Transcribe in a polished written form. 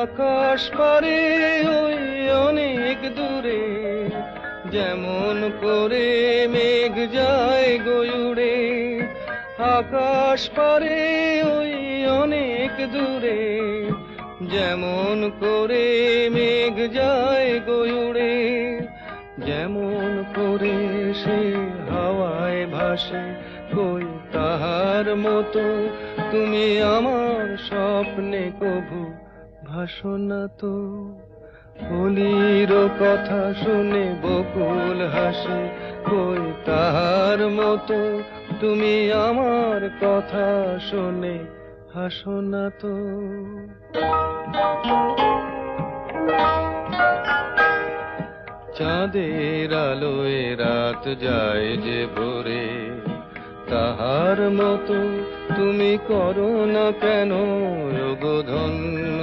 আকাশ পারে ওই অনেক দূরে, যেমন করে মেঘ যায় গয়ুড়ে। আকাশ পারে ওই অনেক দূরে, যেমন করে মেঘ যায় গয়ুড়ে। যেমন করে সে হাওয়ায় ভাসে, কই তাহার মতো তুমি আমার স্বপ্নে কভু ভাসো না তো। কলির কথা শুনে বকুল হাসে, কই তাহার মতো তুমি আমার কথা শুনে হাসো না তো। চাঁদের আলোয় রাত যায় যে ভোরে, তাহার মতো তুমি করো না কেন ওগো ধন্য